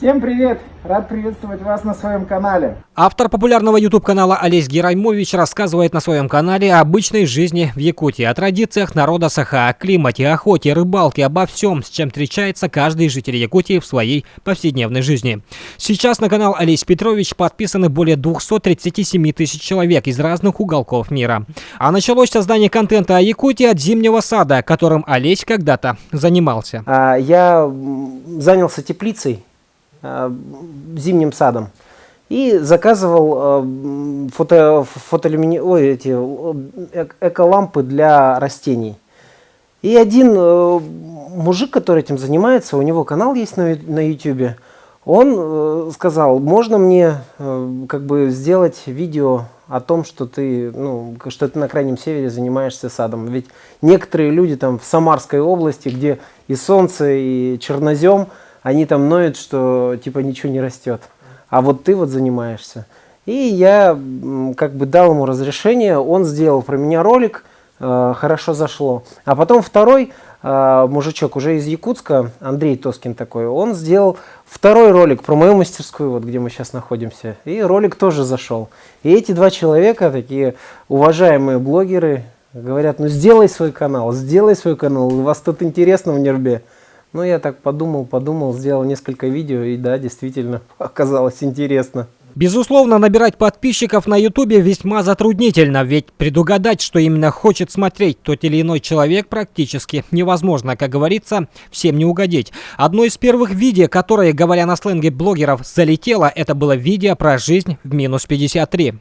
Всем привет! Рад приветствовать вас на своем канале. Автор популярного YouTube-канала Олесь Гераймович рассказывает на своем канале о обычной жизни в Якутии, о традициях народа Саха, о климате, охоте, рыбалке, обо всем, с чем встречается каждый житель Якутии в своей повседневной жизни. Сейчас на канал Олесь Петрович подписаны более 237 тысяч человек из разных уголков мира. А началось создание контента о Якутии от зимнего сада, которым Олесь когда-то занимался. Я занялся теплицей, зимним садом, и заказывал эколампы для растений. И один мужик, который этим занимается, у него канал есть на YouTube, он сказал: можно мне сделать видео о том, что ты на Крайнем Севере занимаешься садом. Ведь некоторые люди там в Самарской области, где и солнце, и чернозем, они там ноют, что типа ничего не растет. А вот ты вот занимаешься. И я дал ему разрешение, он сделал про меня ролик, хорошо зашло. А потом второй мужичок уже из Якутска, Андрей Тоскин такой, он сделал второй ролик про мою мастерскую, вот где мы сейчас находимся. И ролик тоже зашел. И эти два человека, такие уважаемые блогеры, говорят: ну сделай свой канал, у вас тут интересно в Нюрбе. Ну, я так подумал, сделал несколько видео, и да, действительно, оказалось интересно. Безусловно, набирать подписчиков на YouTube весьма затруднительно, ведь предугадать, что именно хочет смотреть тот или иной человек, практически невозможно. Как говорится, всем не угодить. Одно из первых видео, которое, говоря на сленге блогеров, залетело, это было видео про жизнь в минус 53.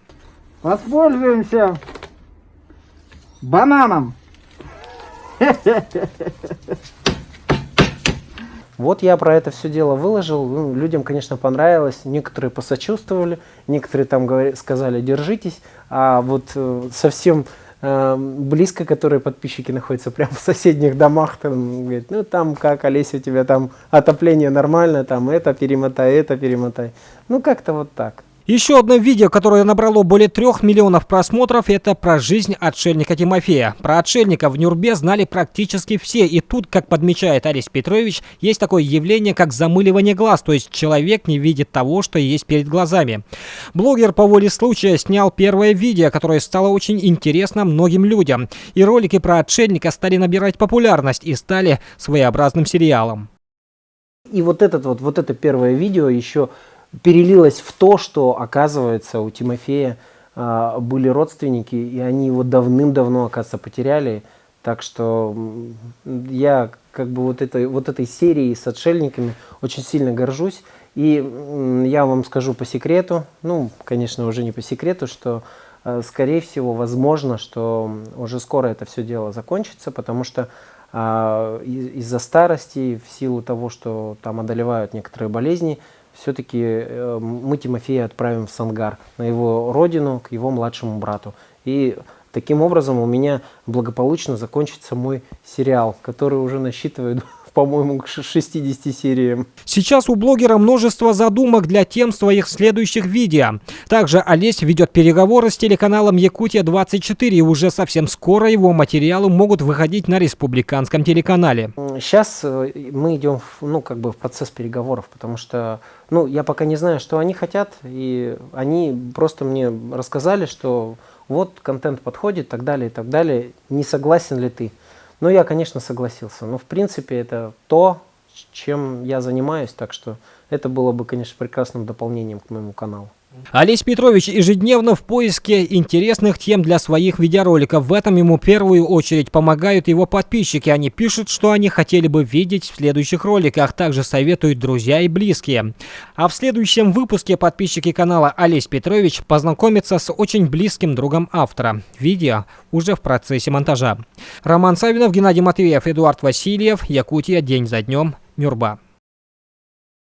Воспользуемся бананом. Вот я про это все дело выложил, людям, конечно, понравилось, некоторые посочувствовали, некоторые там сказали: держитесь, а вот совсем близко, которые подписчики находятся прямо в соседних домах, там, говорят: ну там как, Олесь, у тебя там отопление нормально, там это перемотай, ну как-то вот так. Еще одно видео, которое набрало более 3 миллионов просмотров, это про жизнь отшельника Тимофея. Про отшельника в Нюрбе знали практически все. И тут, как подмечает Олесь Петрович, есть такое явление, как замыливание глаз. То есть человек не видит того, что есть перед глазами. Блогер по воле случая снял первое видео, которое стало очень интересно многим людям. И ролики про отшельника стали набирать популярность и стали своеобразным сериалом. И вот это первое видео еще перелилось в то, что, оказывается, у Тимофея были родственники, и они его давным-давно, оказывается, потеряли. Так что я этой серией с отшельниками очень сильно горжусь. И я вам скажу по секрету, конечно, уже не по секрету, что, скорее всего, возможно, что уже скоро это все дело закончится, потому что из-за старости, в силу того, что там одолевают некоторые болезни, все-таки мы Тимофея отправим в Сангар, на его родину, к его младшему брату. И таким образом у меня благополучно закончится мой сериал, который уже насчитывает, по-моему, к 60 сериям. Сейчас у блогера множество задумок для тем своих следующих видео. Также Олесь ведет переговоры с телеканалом Якутия-24, и уже совсем скоро его материалы могут выходить на республиканском телеканале. Сейчас мы идем в процесс переговоров, потому что я пока не знаю, что они хотят, и они просто мне рассказали, что вот контент подходит, так далее, не согласен ли ты? Ну, я, конечно, согласился. Но, в принципе, это то, чем я занимаюсь. Так что это было бы, конечно, прекрасным дополнением к моему каналу. Олесь Петрович ежедневно в поиске интересных тем для своих видеороликов. В этом ему в первую очередь помогают его подписчики. Они пишут, что они хотели бы видеть в следующих роликах. Также советуют друзья и близкие. А в следующем выпуске подписчики канала Олесь Петрович познакомятся с очень близким другом автора. Видео уже в процессе монтажа. Роман Савинов, Геннадий Матвеев, Эдуард Васильев. Якутия. День за днем. Нюрба.